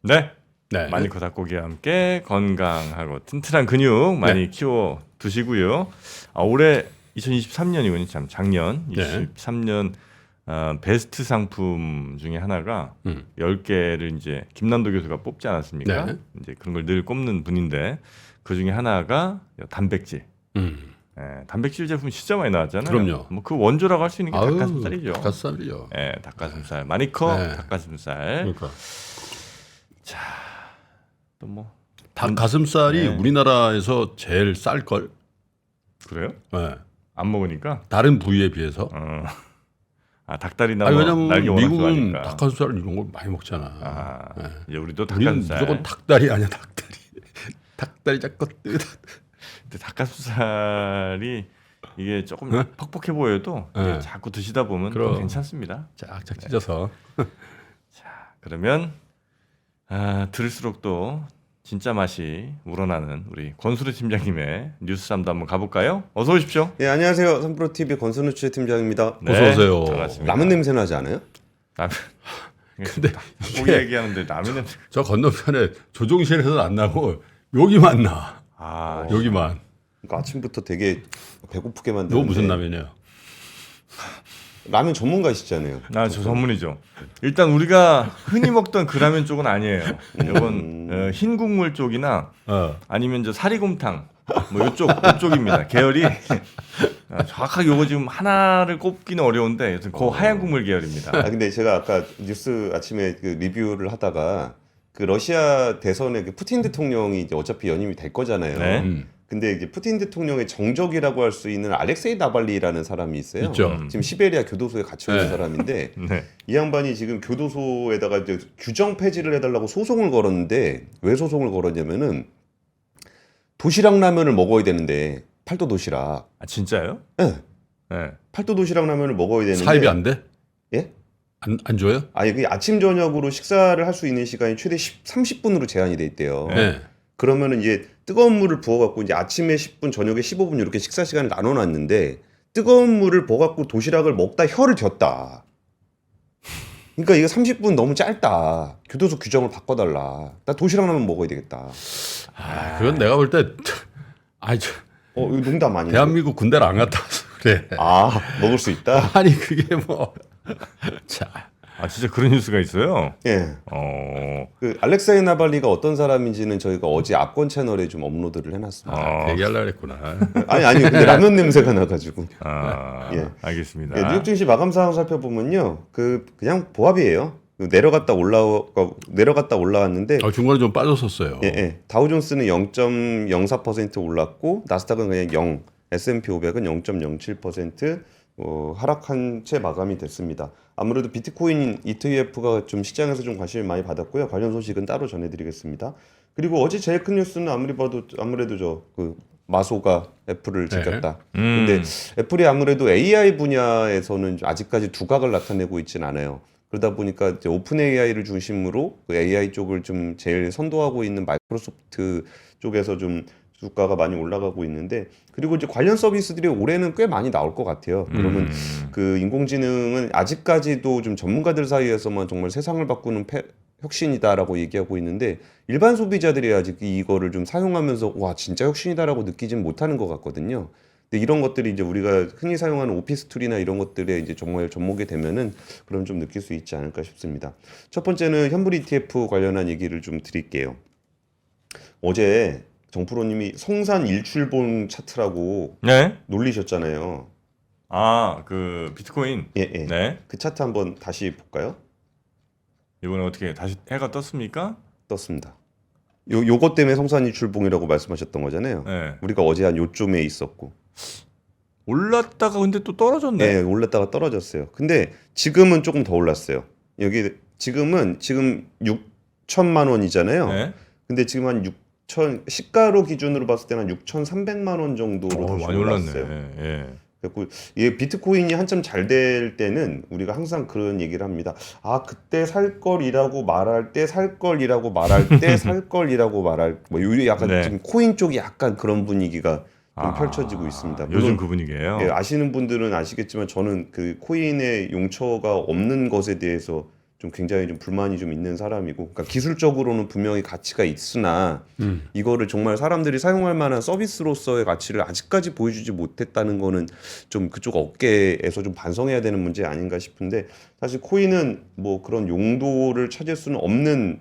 네. 네. 마니커 닭고기와 함께 건강하고 튼튼한 근육 많이 키워 두시고요. 올해 2023년이군요. 참 작년 네. 23년 베스트 상품 중에 하나가 10개를 이제 김남도 교수가 뽑지 않았습니까? 네. 이제 그런 걸 늘 꼽는 분인데 그 중에 하나가 단백질. 단백질 제품 진짜 많이 나왔잖아요. 그럼요. 뭐 그 원조라고 할 수 있는 게 아유, 닭가슴살이죠. 닭가슴살이요. 닭가슴살. 마니커 네. 닭가슴살. 그러니까 또 뭐 닭가슴살이 네. 우리나라에서 제일 쌀 걸. 그래요? 네. 안 먹으니까. 다른 부위에 비해서. 닭다리나 아니, 뭐 왜냐면 날개 워낙 미국은 좋아하니까. 닭가슴살 이런 걸 많이 먹잖아. 네. 이제 우리도 우리는 닭가슴살. 무조건 닭다리 아니야, 닭다리. 닭다리 자꾸 근데 닭가슴살이 이게 조금 퍽퍽해 보여도 네. 자꾸 드시다 보면 그럼. 또 괜찮습니다. 쫙쫙 찢어서. 그러면 들을수록 또 진짜 맛이 우러나는 우리 권수르 팀장님의 뉴스 잠도 한번 가볼까요? 어서 오십시오. 예, 안녕하세요. 삼프로TV 권선우 팀장입니다. 네, 어서 오세요. 반갑습니다. 라면 냄새 나지 않아요? 라면. 근데 닭고기 얘기하는데 라면 냄새. 저 건너편에 조종실에서는 안 나고 여기만 나. 여기만. 그러니까 아침부터 되게 배고프게 너 만드는데. 무슨 라면이에요? 라면 전문가시잖아요. 저 전문이죠. 일단 우리가 흔히 먹던 그 라면 쪽은 아니에요. 이건 흰 국물 쪽이나 아니면 저 사리곰탕 뭐 이쪽입니다. 계열이 정확하게 요거 지금 하나를 꼽기는 어려운데 여튼 그 하얀 국물 계열입니다. 근데 제가 아까 뉴스 아침에 그 리뷰를 하다가 그 러시아 대선에 그 푸틴 대통령이 이제 어차피 연임이 될 거잖아요. 네. 근데 이제 푸틴 대통령의 정적이라고 할 수 있는 알렉세이 나발리라는 사람이 있어요. 있죠. 지금 시베리아 교도소에 갇혀 있는 사람인데 네. 이 양반이 지금 교도소에다가 이제 규정 폐지를 해달라고 소송을 걸었는데 왜 소송을 걸었냐면은 도시락 라면을 먹어야 되는데 팔도 도시락. 진짜요? 네. 네. 팔도 도시락 라면을 먹어야 되는데 사입이 안 돼? 예? 안 줘요? 아니 그 아침 저녁으로 식사를 할 수 있는 시간이 최대 30분으로 제한이 돼 있대요. 네. 그러면은 이제 뜨거운 물을 부어갖고 이제 아침에 10분, 저녁에 15분 이렇게 식사 시간을 나눠놨는데 뜨거운 물을 부어갖고 도시락을 먹다 혀를 겼다. 그러니까 이거 30분 너무 짧다. 교도소 규정을 바꿔달라. 나 도시락 라면 먹어야 되겠다. 그건 내가 볼 때, 이거 농담 아니에요? 대한민국 군대를 안 갔다 와서 그래. 먹을 수 있다. 아니 그게 뭐, 자, 진짜 그런 뉴스가 있어요. 예. 그 알렉사이 나발리가 어떤 사람인지는 저희가 어제 압권 채널에 좀 업로드를 해놨습니다. 얘기하려고 했구나. 아니 근데 라면 냄새가 나가지고. 예. 알겠습니다. 예, 뉴욕 증시 마감 상황 살펴보면요, 그냥 보합이에요. 내려갔다 올라왔는데 중간에 좀 빠졌었어요. 예. 다우존스는 0.04% 올랐고 나스닥은 그냥 0, S&P 500은 0.07% 하락한 채 마감이 됐습니다. 아무래도 비트코인 ETF가 좀 시장에서 좀 관심을 많이 받았고요. 관련 소식은 따로 전해드리겠습니다. 그리고 어제 제일 큰 뉴스는 아무래도 그 마소가 애플을 지켰다. 근데 애플이 아무래도 AI 분야에서는 아직까지 두각을 나타내고 있진 않아요. 그러다 보니까 이제 오픈 AI를 중심으로 그 AI 쪽을 좀 제일 선도하고 있는 마이크로소프트 쪽에서 좀 주가가 많이 올라가고 있는데, 그리고 이제 관련 서비스들이 올해는 꽤 많이 나올 것 같아요. 그러면 그 인공지능은 아직까지도 좀 전문가들 사이에서만 정말 세상을 바꾸는 혁신이다라고 얘기하고 있는데 일반 소비자들이 아직 이거를 좀 사용하면서 와 진짜 혁신이다라고 느끼진 못하는 것 같거든요. 근데 이런 것들이 이제 우리가 흔히 사용하는 오피스 툴이나 이런 것들에 이제 정말 접목이 되면은 그럼 좀 느낄 수 있지 않을까 싶습니다. 첫 번째는 현물 ETF 관련한 얘기를 좀 드릴게요. 어제 정프로님이 성산 일출봉 차트라고 네. 놀리셨잖아요. 그 비트코인. 예. 네. 그 차트 한번 다시 볼까요? 이번에 어떻게 다시 해가 떴습니까? 떴습니다. 요것 때문에 성산 일출봉이라고 말씀하셨던 거잖아요. 네. 우리가 어제 한 요쯤에 있었고. 올랐다가 근데 또 떨어졌네. 네, 올랐다가 떨어졌어요. 근데 지금은 조금 더 올랐어요. 지금 6천만 원이잖아요. 네. 근데 지금 한 6천 시가로 기준으로 봤을 때는 한 6,300만 원 정도로 다시 많이 올랐어요. 올랐네. 예. 그래서 비트코인이 한참 잘 될 때는 우리가 항상 그런 얘기를 합니다. 그때 살 걸이라고 말할 때 살 걸이라고 말할 때 살 걸이라고 말할 뭐 약간 네. 지금 코인 쪽이 약간 그런 분위기가 좀 펼쳐지고 있습니다. 요즘 그 분위기예요. 예, 아시는 분들은 아시겠지만 저는 그 코인의 용처가 없는 것에 대해서 좀 굉장히 좀 불만이 좀 있는 사람이고, 그러니까 기술적으로는 분명히 가치가 있으나 이거를 정말 사람들이 사용할 만한 서비스로서의 가치를 아직까지 보여주지 못했다는 거는 좀 그쪽 업계에서 좀 반성해야 되는 문제 아닌가 싶은데, 사실 코인은 뭐 그런 용도를 찾을 수는 없는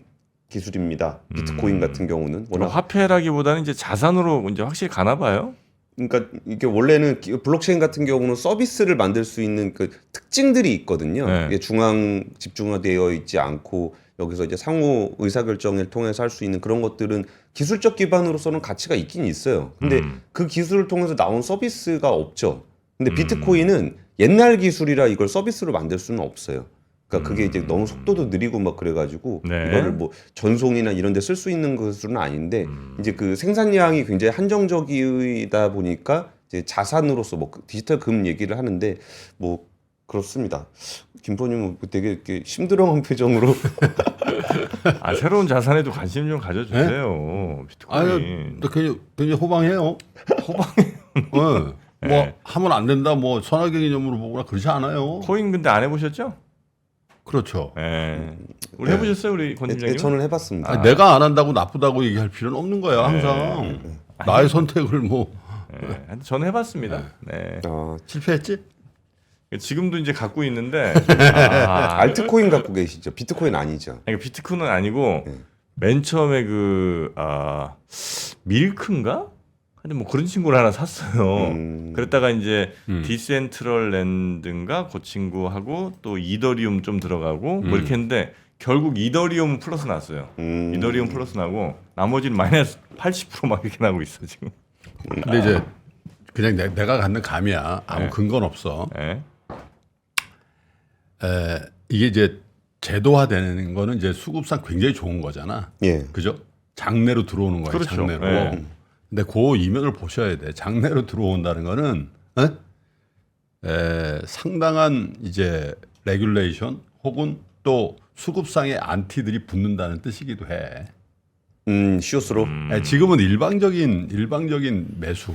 기술입니다. 비트코인 같은 경우는 워낙 화폐라기보다는 이제 자산으로 이제 확실히 가나 봐요. 그러니까 이게 원래는 블록체인 같은 경우는 서비스를 만들 수 있는 그 특징들이 있거든요. 네. 이게 중앙 집중화되어 있지 않고 여기서 이제 상호 의사결정을 통해서 할 수 있는 그런 것들은 기술적 기반으로서는 가치가 있긴 있어요. 근데 그 기술을 통해서 나온 서비스가 없죠. 근데 비트코인은 옛날 기술이라 이걸 서비스로 만들 수는 없어요. 그러니까 그게 이제 너무 속도도 느리고 막 그래가지고 네. 이거를 뭐 전송이나 이런 데 쓸 수 있는 것은 아닌데 이제 그 생산량이 굉장히 한정적이다 보니까 이제 자산으로서 뭐 디지털 금 얘기를 하는데 뭐 그렇습니다. 김포님은 되게 이렇게 심드렁한 표정으로 아, 새로운 자산에도 관심 좀 가져주세요. 비트코인. 아니, 굉장히 호방해요. 호방해요. 뭐 네. 하면 안 된다, 뭐 선악의 개념으로 보거나 그렇지 않아요. 코인 근데 안 해보셨죠? 그렇죠. 네. 우리 해보셨어요, 우리 권 팀장님? 저는 해봤습니다. 아니, 내가 안 한다고 나쁘다고 얘기할 필요는 없는 거야. 항상 나의 선택을 뭐 네. 저는 해봤습니다. 네. 실패했지? 지금도 이제 갖고 있는데 알트코인 갖고 계시죠? 비트코인 아니죠? 그러니까 비트코인은 아니고 맨 처음에 그 밀크인가? 하여튼 뭐 그런 친구를 하나 샀어요. 그랬다가 이제 디센트럴랜드인가 그 친구하고 또 이더리움 좀 들어가고 뭐 이렇게 했는데 결국 이더리움 플러스 났어요. 이더리움 플러스 나고 나머지는 마이너스 80%막 이렇게 나고 있어 지금. 근데 이제 그냥 내가 갖는 감이야. 아무 근거는 없어. 네. 이게 이제 제도화되는 거는 이제 수급상 굉장히 좋은 거잖아. 예. 그죠? 장내로 들어오는 거예요. 그렇죠. 장내로. 네. 근데 그 이면을 보셔야 돼. 장내로 들어온다는 거는 상당한 이제 레귤레이션 혹은 또 수급상의 안티들이 붙는다는 뜻이기도 해. 시옷으로. 지금은 일방적인 매수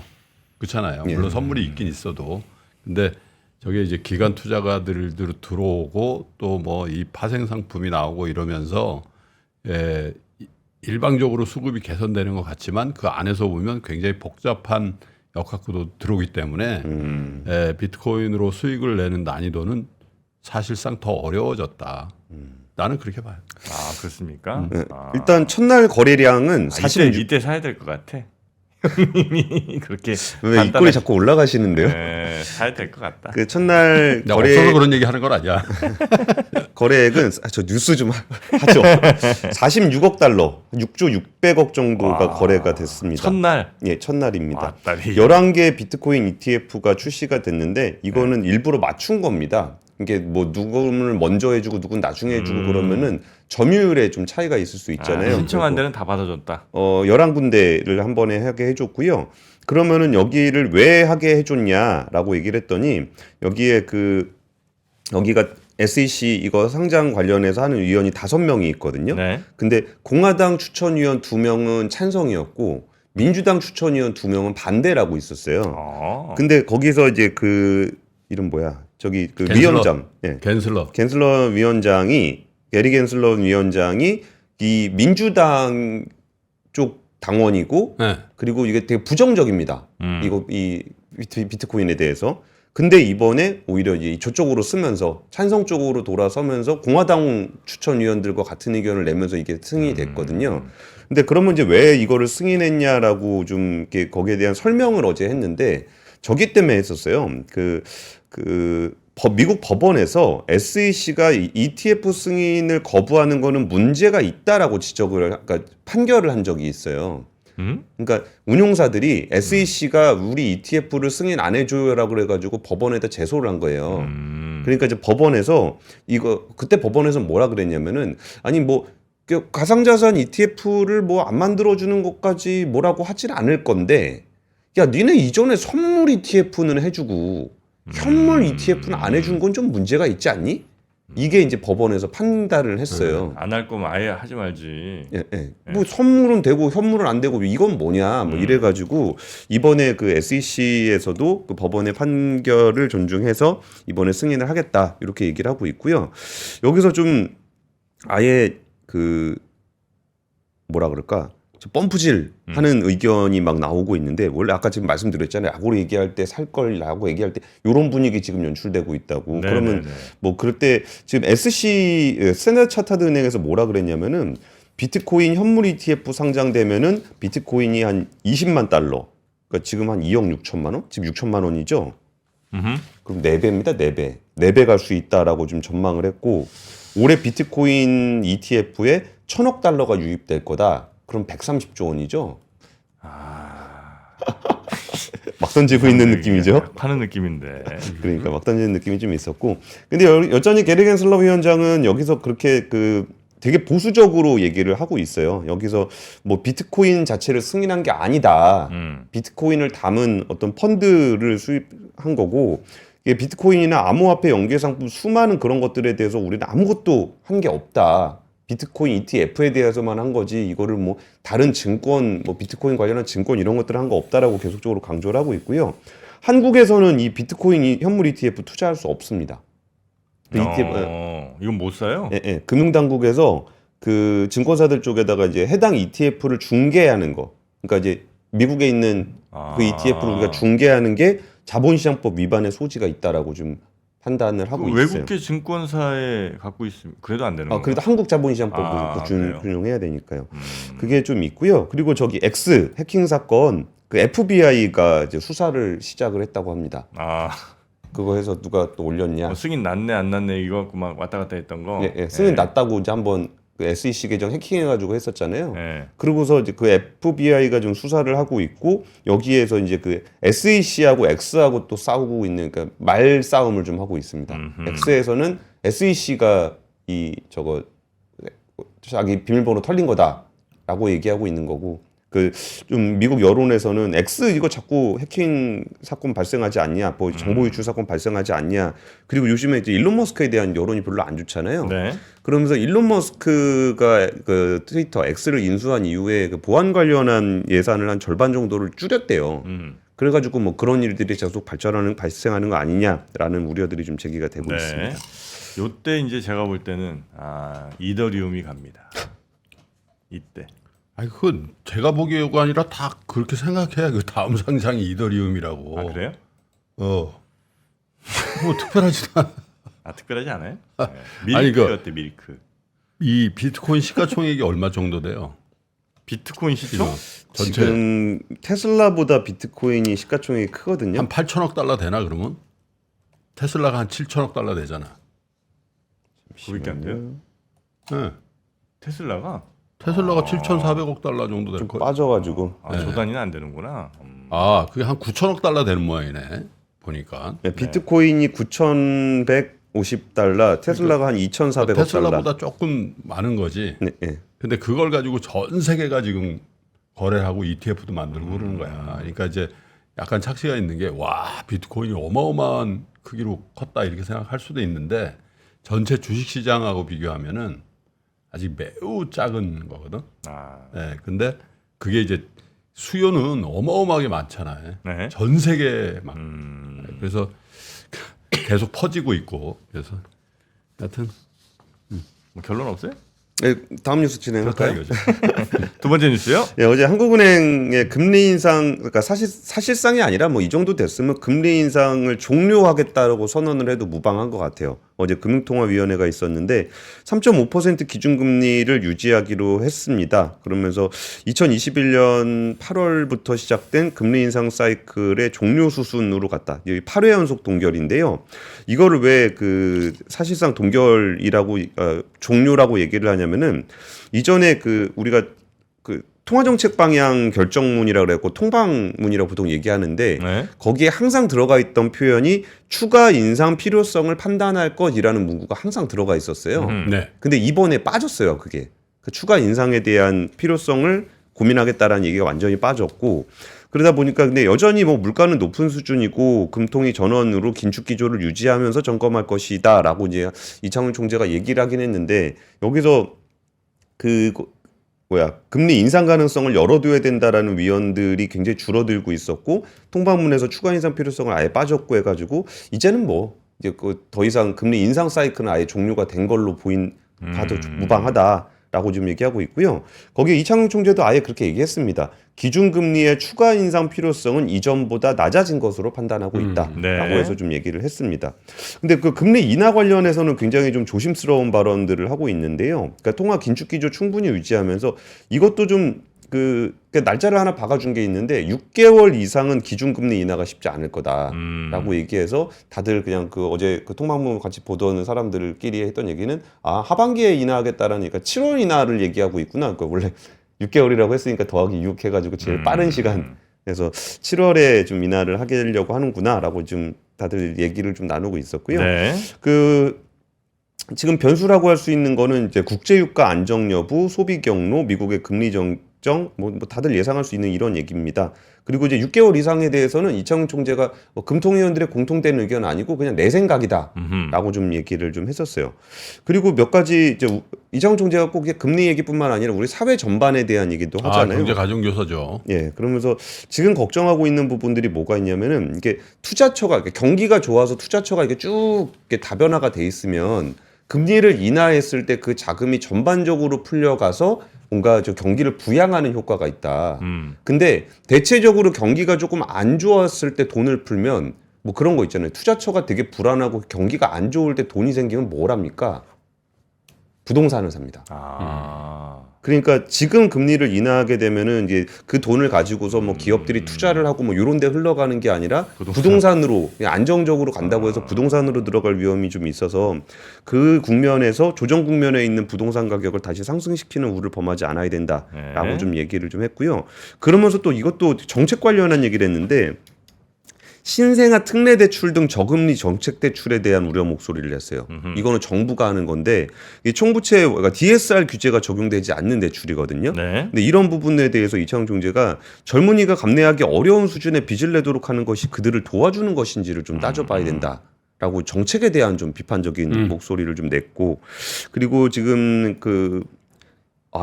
그렇잖아요. 예. 물론 선물이 있긴 있어도, 근데 저게 이제 기관 투자가들 들어오고 또 뭐 이 파생 상품이 나오고 이러면서 일방적으로 수급이 개선되는 것 같지만 그 안에서 보면 굉장히 복잡한 역학구도 들어오기 때문에 비트코인으로 수익을 내는 난이도는 사실상 더 어려워졌다. 나는 그렇게 봐요. 아 그렇습니까? 일단 첫날 거래량은 이때 사야 될 것 같아. 형님이 그렇게 왜 입꼬리 자꾸 올라가시는데요? 네, 사야 될 것 같다. 그 첫날 없어서 그런 얘기 하는 건 아니야. 거래액은 저 뉴스 좀 하죠. 46억 달러, 6조 600억 정도가 거래가 됐습니다. 첫날? 예, 첫날입니다. 왔다리. 11개 비트코인 ETF가 출시가 됐는데 이거는 일부러 맞춘 겁니다. 이게 뭐 누구를 먼저 해주고 누군 나중에 해주고 그러면은 점유율에 좀 차이가 있을 수 있잖아요. 신청한 데는 다 받아줬다. 11군데를 한 번에 하게 해줬고요. 그러면은 여기를 왜 하게 해줬냐라고 얘기를 했더니 여기가 SEC 이거 상장 관련해서 하는 위원이 5명이 있거든요. 네. 근데 공화당 추천위원 2명은 찬성이었고 민주당 추천위원 2명은 반대라고 있었어요. 근데 거기서 이제 그 이름 뭐야? 저기 그 갠슬러. 위원장, 갠슬러 위원장이 게리 갠슬러 위원장이 이 민주당 쪽 당원이고 그리고 이게 되게 부정적입니다. 이 비트코인에 대해서. 근데 이번에 오히려 이제 저쪽으로 쓰면서 찬성 쪽으로 돌아서면서 공화당 추천위원들과 같은 의견을 내면서 이게 승인이 됐거든요. 근데 그러면 이제 왜 이거를 승인했냐라고 좀 이렇게 거기에 대한 설명을 어제 했는데 저기 때문에 했었어요. 미국 법원에서 SEC가 ETF 승인을 거부하는 거는 문제가 있다라고 그러니까 판결을 한 적이 있어요. 그러니까 운용사들이 SEC가 우리 ETF를 승인 안 해줘요라고 그래가지고 법원에다 제소를 한 거예요. 그러니까 이제 법원에서 그때 법원에서 뭐라 그랬냐면은 아니 뭐 가상자산 ETF를 뭐 안 만들어주는 것까지 뭐라고 하진 않을 건데 야 니네 이전에 선물 ETF는 해주고 현물 ETF는 안 해준 건 좀 문제가 있지 않니? 이게 이제 법원에서 판단을 했어요. 안 할 거면 아예 하지 말지. 예. 뭐 선물은 되고 현물은 안 되고 이건 뭐냐 뭐 이래가지고 이번에 그 SEC에서도 그 법원의 판결을 존중해서 이번에 승인을 하겠다 이렇게 얘기를 하고 있고요. 여기서 좀 아예 그 뭐라 그럴까 펌프질 하는 의견이 막 나오고 있는데 원래 아까 지금 말씀드렸잖아요. 야구로 얘기할 때 살 걸 야구 얘기할 때 이런 분위기 지금 연출되고 있다고. 네네네. 그러면 뭐 그럴 때 지금 스탠다드 차타드 은행에서 뭐라 그랬냐면은 비트코인 현물 ETF 상장되면은 비트코인이 한 20만 달러. 그러니까 지금 한 2억 6천만 원? 지금 6천만 원이죠. 그럼 4배입니다. 4배. 4배 갈 수 있다라고 좀 전망을 했고 올해 비트코인 ETF에 1,000억 달러가 유입될 거다. 그럼 130조 원이죠. 막 던지고 있는 느낌이죠. 파는 느낌인데. 그러니까 막 던지는 느낌이 좀 있었고. 근데 여전히 게리 겐슬러 위원장은 여기서 그렇게 되게 보수적으로 얘기를 하고 있어요. 여기서 뭐 비트코인 자체를 승인한 게 아니다. 비트코인을 담은 어떤 펀드를 수입한 거고 이게 비트코인이나 암호화폐 연계 상품 수많은 그런 것들에 대해서 우리는 아무것도 한 게 없다. 비트코인 ETF에 대해서만 한 거지 이거를 뭐 다른 증권 뭐 비트코인 관련한 증권 이런 것들을 한 거 없다라고 계속적으로 강조를 하고 있고요. 한국에서는 이 비트코인 현물 ETF 투자할 수 없습니다. 이건 못 사요? 예. 금융당국에서 그 증권사들 쪽에다가 이제 해당 ETF를 중개하는 거. 그러니까 이제 미국에 있는 그 ETF를 우리가 중개하는 게 자본시장법 위반의 소지가 있다라고 좀 판단을 하고 있어요. 외국계 증권사에 갖고 있으면 그래도 안 되는 건가요? 그래도 한국 자본시장법을 그래요? 준용해야 되니까요. 그게 좀 있고요. 그리고 저기 X 해킹 사건 그 FBI가 이제 수사를 시작을 했다고 합니다. 그거 해서 누가 또 올렸냐? 승인 났네 안 났네 이거 갖고 막 왔다 갔다 했던 거. 예, 승인 났다고 이제 한번 그 SEC 계정 해킹해가지고 했었잖아요. 예. 그러고서 이제 그 FBI가 좀 수사를 하고 있고 여기에서 이제 그 SEC하고 X하고 또 싸우고 있는 그러니까 말 싸움을 좀 하고 있습니다. X에서는 SEC가 저거 자기 비밀번호 털린 거다라고 얘기하고 있는 거고 그 좀 미국 여론에서는 X 이거 자꾸 해킹 사건 발생하지 않냐, 뭐 정보 유출 사건 발생하지 않냐. 그리고 요즘에 이제 일론 머스크에 대한 여론이 별로 안 좋잖아요. 네. 그러면서 일론 머스크가 그 트위터 X를 인수한 이후에 그 보안 관련한 예산을 한 절반 정도를 줄였대요. 그래가지고 뭐 그런 일들이 계속 발생하는 거 아니냐라는 우려들이 좀 제기가 되고 있습니다. 요때 이제 제가 볼 때는 이더리움이 갑니다. 이때. 아니 그건 제가 보기가 아니라 다 그렇게 생각해야 그 다음 상장이 이더리움이라고. 그래요? 뭐 특별하지도 않아. 특별하지 않아요? 아니, 밀크 어때 밀크? 이 비트코인 시가총액이 얼마 정도 돼요? 비트코인 시총? 전체 지금 테슬라보다 비트코인이 시가총액이 크거든요. 한 8천억 달러 되나 그러면? 테슬라가 한 7천억 달러 되잖아. 그밖에 안 돼요? 네. 테슬라가 7,400억 달러 정도 될 좀 거예요. 빠져가지고. 조 단위는 안 되는구나. 그게 한 9천억 달러 되는 모양이네. 보니까. 네, 비트코인이 9,150달러, 테슬라가 한 2,400억 달러. 테슬라보다 조금 많은 거지. 네, 네. 근데 그걸 가지고 전 세계가 지금 거래하고 ETF도 만들고 그러는 거야. 그러니까 이제 약간 착시가 있는 게 와, 비트코인이 어마어마한 크기로 컸다 이렇게 생각할 수도 있는데 전체 주식 시장하고 비교하면은 아직 매우 작은 거거든. 네, 근데 그게 이제 수요는 어마어마하게 많잖아요. 네. 전 세계 막. 그래서 계속 퍼지고 있고. 그래서 하여튼 뭐 결론 없어요? 네, 다음 뉴스 그렇다 진행할까요? 이거죠. 두 번째 뉴스요? 네, 어제 한국은행의 금리 인상, 그러니까 사실상이 아니라 뭐 이 정도 됐으면 금리 인상을 종료하겠다고 선언을 해도 무방한 것 같아요. 어제 금융통화위원회가 있었는데 3.5% 기준금리를 유지하기로 했습니다. 그러면서 2021년 8월부터 시작된 금리 인상 사이클의 종료 수순으로 갔다. 여기 8회 연속 동결인데요. 이거를 왜 그 사실상 동결이라고 종료라고 얘기를 하냐면은 이전에 그 우리가 그 통화정책 방향 결정문이라고 그랬고 통방문이라고 보통 얘기하는데 네. 거기에 항상 들어가 있던 표현이 추가 인상 필요성을 판단할 것이라는 문구가 항상 들어가 있었어요. 네. 근데 이번에 빠졌어요. 그게 그 추가 인상에 대한 필요성을 고민하겠다라는 얘기가 완전히 빠졌고 그러다 보니까 근데 여전히 뭐 물가는 높은 수준이고 금통위 전원으로 긴축 기조를 유지하면서 점검할 것이다라고 이제 이창훈 총재가 얘기를 하긴 했는데 여기서 금리 인상 가능성을 열어둬야 된다라는 위원들이 굉장히 줄어들고 있었고 통방문에서 추가 인상 필요성을 아예 빠졌고 해가지고 이제는 뭐 이제 더 이상 금리 인상 사이클은 아예 종료가 된 걸로 봐도 무방하다라고 지금 얘기하고 있고요. 거기에 이창용 총재도 아예 그렇게 얘기했습니다. 기준금리의 추가 인상 필요성은 이전보다 낮아진 것으로 판단하고 있다라고 네. 해서 좀 얘기를 했습니다. 근데 그 금리 인하 관련해서는 굉장히 좀 조심스러운 발언들을 하고 있는데요. 그러니까 통화 긴축 기조 충분히 유지하면서 이것도 좀 날짜를 하나 박아준 게 있는데 6개월 이상은 기준금리 인하가 쉽지 않을 거다라고 얘기해서 다들 그냥 어제 통방문 같이 보던 사람들끼리 했던 얘기는 하반기에 인하하겠다라니까 그러니까 7월 인하를 얘기하고 있구나. 그러니까 원래 6개월이라고 했으니까 더하기 6 해가지고 제일 빠른 시간. 그래서 7월에 좀 인하를 하려고 하는구나라고 좀 다들 얘기를 좀 나누고 있었고요. 네. 지금 변수라고 할 수 있는 거는 이제 국제유가 안정 여부, 소비 경로, 미국의 금리 정정, 뭐 다들 예상할 수 있는 이런 얘기입니다. 그리고 이제 6개월 이상에 대해서는 이창용 총재가 금통위원들의 공통된 의견 아니고 그냥 내 생각이다라고 좀 얘기를 좀 했었어요. 그리고 몇 가지 이제 이창용 총재가 꼭 금리 얘기뿐만 아니라 우리 사회 전반에 대한 얘기도 하잖아요. 경제 가정교사죠. 예, 그러면서 지금 걱정하고 있는 부분들이 뭐가 있냐면은 이게 투자처가 경기가 좋아서 투자처가 이게 쭉 이렇게 다변화가 돼 있으면 금리를 인하했을 때 그 자금이 전반적으로 풀려가서 뭔가 경기를 부양하는 효과가 있다. 근데 대체적으로 경기가 조금 안 좋았을 때 돈을 풀면 뭐 그런 거 있잖아요. 투자처가 되게 불안하고 경기가 안 좋을 때 돈이 생기면 뭘 합니까? 부동산을 삽니다. 그러니까 지금 금리를 인하하게 되면은 이제 그 돈을 가지고서 뭐 기업들이 투자를 하고 뭐 이런 데 흘러가는 게 아니라 부동산으로 그냥 안정적으로 간다고 해서 부동산으로 들어갈 위험이 좀 있어서 그 국면에서 조정 국면에 있는 부동산 가격을 다시 상승시키는 우를 범하지 않아야 된다라고 좀 얘기를 좀 했고요. 그러면서 또 이것도 정책 관련한 얘기를 했는데 신생아 특례 대출 등 저금리 정책 대출에 대한 우려 목소리를 냈어요. 이거는 정부가 하는 건데 이 총부채 그러니까 DSR 규제가 적용되지 않는 대출이거든요. 네. 근데 이런 부분에 대해서 이창용 총재가 젊은이가 감내하기 어려운 수준의 빚을 내도록 하는 것이 그들을 도와주는 것인지를 좀 따져봐야 된다라고 정책에 대한 좀 비판적인 목소리를 좀 냈고 그리고 지금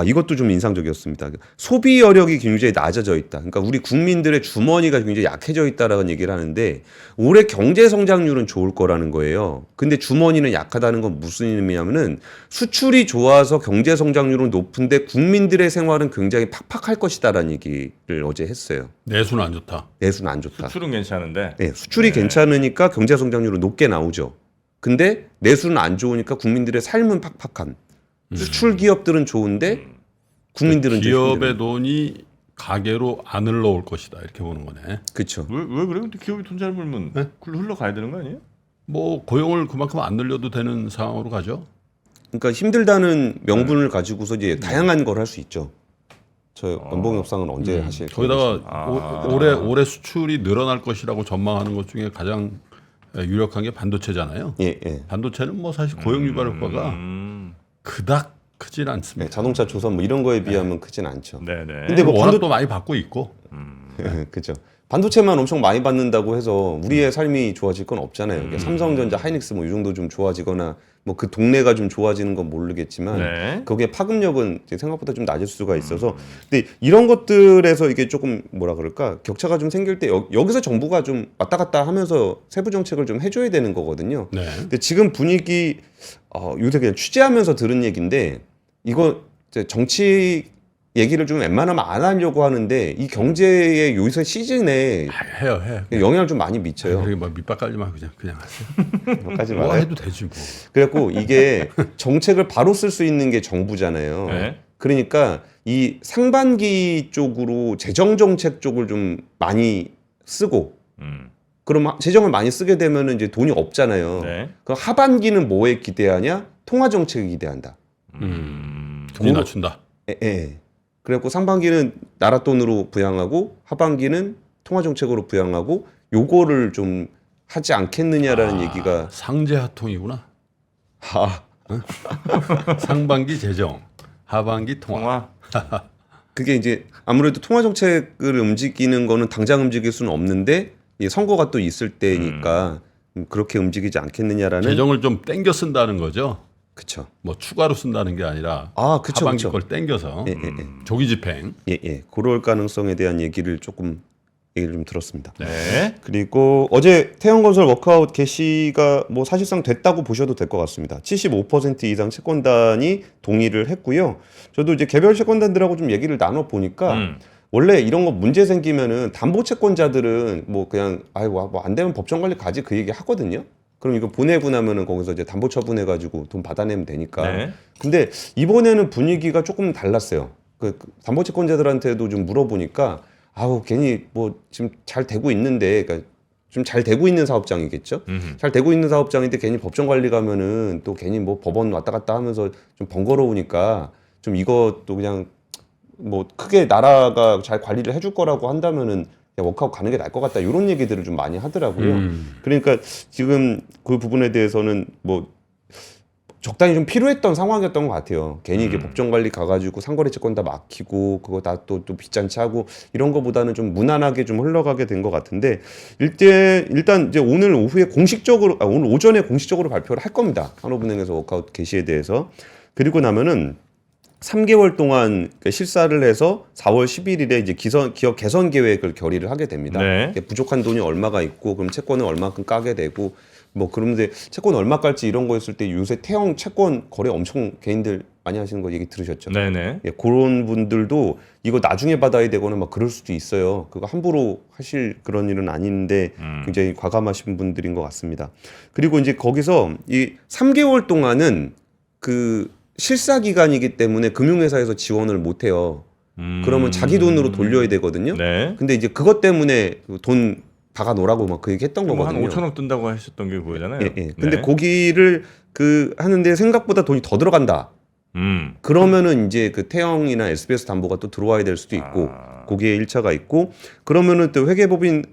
이것도 좀 인상적이었습니다. 소비 여력이 굉장히 낮아져 있다. 그러니까 우리 국민들의 주머니가 굉장히 약해져 있다라는 얘기를 하는데 올해 경제 성장률은 좋을 거라는 거예요. 근데 주머니는 약하다는 건 무슨 의미냐면은 수출이 좋아서 경제 성장률은 높은데 국민들의 생활은 굉장히 팍팍할 것이다라는 얘기를 어제 했어요. 내수는 안 좋다. 내수는 안 좋다. 수출은 괜찮은데. 네, 수출이 괜찮으니까 경제 성장률은 높게 나오죠. 근데 내수는 안 좋으니까 국민들의 삶은 팍팍한. 수출 기업들은 좋은데 국민들은 기업의 돈이 가계로 안 흘러올 것이다 이렇게 보는 거네. 그렇죠. 왜 그래? 근데 기업이 돈 잘 벌면 그걸로 흘러가야 되는 거 아니에요? 뭐 고용을 그만큼 안 늘려도 되는 상황으로 가죠. 그러니까 힘들다는 명분을 가지고서 이제 다양한 걸 할 수 있죠. 저 연봉 협상은 언제 하실 거예요? 거기다가 올해 수출이 늘어날 것이라고 전망하는 것 중에 가장 유력한 게 반도체잖아요. 예. 반도체는 뭐 사실 고용 유발 효과가 그닥 크진 않습니다. 네, 자동차 조선 뭐 이런 거에 비하면 크진 않죠. 네네. 근데 뭐 워낙 또 많이 받고 있고. 그죠. 반도체만 엄청 많이 받는다고 해서 우리의 삶이 좋아질 건 없잖아요. 이게 삼성전자, 하이닉스 뭐 이 정도 좀 좋아지거나 뭐 그 동네가 좀 좋아지는 건 모르겠지만 네. 거기에 파급력은 생각보다 좀 낮을 수가 있어서 근데 이런 것들에서 이게 조금 뭐라 그럴까 격차가 좀 생길 때 여기서 정부가 좀 왔다 갔다 하면서 세부 정책을 좀 해줘야 되는 거거든요. 네. 근데 지금 분위기 요새 그냥 취재하면서 들은 얘기인데 이거 이제 정치 얘기를 좀 웬만하면 안 하려고 하는데 이 경제의 요새 시즌에 해요. 영향을 좀 많이 미쳐요. 그리고 뭐 밑밥 깔지만 그냥 하세요. 몇가지 뭐 말아요. 해도 되지 뭐. 그래갖고 이게 정책을 바로 쓸 수 있는 게 정부잖아요. 네. 그러니까 이 상반기 쪽으로 재정 정책 쪽을 좀 많이 쓰고 그럼 재정을 많이 쓰게 되면은 이제 돈이 없잖아요. 네. 그 하반기는 뭐에 기대하냐? 통화 정책에 기대한다. 금리 낮춘다. 예. 그래갖고 상반기는 나라 돈으로 부양하고 하반기는 통화 정책으로 부양하고 요거를 좀 하지 않겠느냐라는 얘기가 상제하통이구나. 상반기 재정, 하반기 통화. 그게 이제 아무래도 통화 정책을 움직이는 거는 당장 움직일 수는 없는데 이 선거가 또 있을 때니까 그렇게 움직이지 않겠느냐라는 재정을 좀 땡겨 쓴다는 거죠. 그쵸. 뭐 추가로 쓴다는 게 아니라 그쵸, 하반기 그쵸. 걸 땡겨서 예. 조기 집행. 그럴 가능성에 대한 얘기를 조금 얘기를 좀 들었습니다. 네. 그리고 어제 태형건설 워크아웃 개시가 뭐 사실상 됐다고 보셔도 될 것 같습니다. 75% 이상 채권단이 동의를 했고요. 저도 이제 개별 채권단들하고 좀 얘기를 나눠 보니까 원래 이런 거 문제 생기면은 담보 채권자들은 뭐 그냥 아이고 뭐 안 되면 법정 관리 가지 그 얘기 하거든요. 그럼 이거 보내고 나면은 거기서 이제 담보 처분해 가지고 돈 받아내면 되니까. 네. 근데 이번에는 분위기가 조금 달랐어요. 그 담보 채권자들한테도 좀 물어보니까 아우 괜히 뭐 지금 잘 되고 있는데, 그러니까 좀 잘 되고 있는 사업장이겠죠. 잘 되고 있는 사업장인데 괜히 법정 관리 가면은 또 괜히 뭐 법원 왔다 갔다 하면서 좀 번거로우니까 좀 이것도 그냥 뭐 크게 나라가 잘 관리를 해줄 거라고 한다면은 그냥 워크아웃 가는 게 나을 것 같다, 이런 얘기들을 좀 많이 하더라고요. 그러니까 지금 그 부분에 대해서는 뭐 적당히 좀 필요했던 상황이었던 것 같아요. 괜히 이게 법정 관리 가가지고 상거래 채권 다 막히고 그거 다 또 빚잔치 하고 이런 거보다는 좀 무난하게 좀 흘러가게 된 것 같은데, 일단 이제 오늘 오후에 공식적으로 오늘 오전에 공식적으로 발표를 할 겁니다. 한국은행에서 워크아웃 개시에 대해서. 그리고 나면은 3개월 동안 실사를 해서 4월 11일에 이제 기업 개선 계획을 결의를 하게 됩니다. 네. 부족한 돈이 얼마가 있고 그럼 채권을 얼마큼 까게 되고 뭐 그런데 채권 얼마 깔지 이런 거 했을 때 요새 태형 채권 거래 엄청 개인들 많이 하시는 거 얘기 들으셨죠? 네네. 예, 그런 분들도 이거 나중에 받아야 되거나 막 그럴 수도 있어요. 그거 함부로 하실 그런 일은 아닌데 굉장히 과감하신 분들인 것 같습니다. 그리고 이제 거기서 이 3개월 동안은 그 실사 기간이기 때문에 금융회사에서 지원을 못 해요. 그러면 자기 돈으로 돌려야 되거든요. 네. 근데 이제 그것 때문에 돈 박아 놓으라고 막 그 얘기 했던 뭐 거거든요. 한 5천억 뜬다고 하셨던 게 그거잖아요. 예, 예. 근데 네. 거기를 그 하는데 생각보다 돈이 더 들어간다. 그러면은 이제 그 태형이나 SBS 담보가 또 들어와야 될 수도 있고, 거기에 1차가 있고, 그러면은 또 회계법인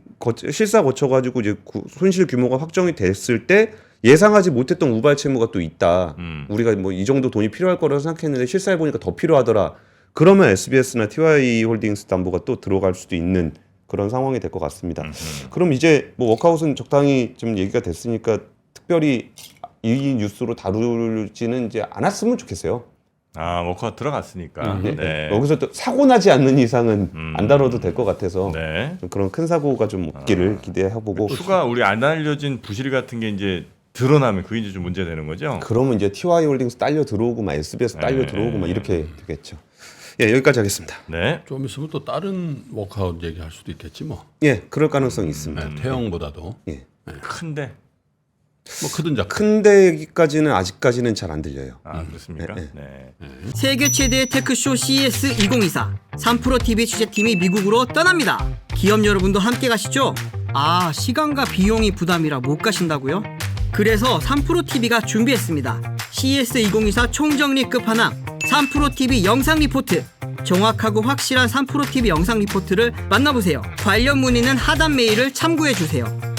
실사 거쳐가지고 이제 손실 규모가 확정이 됐을 때 예상하지 못했던 우발 채무가 또 있다. 우리가 뭐 이 정도 돈이 필요할 거라고 생각했는데 실사해 보니까 더 필요하더라. 그러면 SBS나 TY홀딩스 담보가 또 들어갈 수도 있는 그런 상황이 될 것 같습니다. 그럼 이제 뭐 워크아웃은 적당히 좀 얘기가 됐으니까 특별히 이 뉴스로 다루지는 이제 않았으면 좋겠어요. 아, 워크아웃 들어갔으니까. 네. 여기서 또 사고 나지 않는 이상은 안 다뤄도 될 것 같아서 네. 좀 그런 큰 사고가 좀 없기를 기대해보고. 추가 우리 안 알려진 부실 같은 게 이제 드러나면 그게 이제 좀 문제 되는 거죠. 그러면 이제 TY홀딩스 딸려 들어오고 막 SBS 딸려 들어오고 막 이렇게 되겠죠. 예, 여기까지 하겠습니다. 네. 좀 있으면 또 다른 워크아웃 얘기할 수도 있겠지 뭐. 예, 그럴 가능성이 있습니다. 네, 태형보다도 예. 큰데. 뭐 크든 작든. 큰데 얘기까지는 아직까지는 잘 안 들려요. 아, 그렇습니까? 네. 세계 최대의 테크쇼 CES 2024 3프로TV 취재팀이 미국으로 떠납니다. 기업 여러분도 함께 가시죠? 아, 시간과 비용이 부담이라 못 가신다고요? 그래서 3프로TV가 준비했습니다. CES 2024 총정리 끝판왕 3프로TV 영상 리포트. 정확하고 확실한 3프로TV 영상 리포트를 만나보세요. 관련 문의는 하단 메일을 참고해주세요.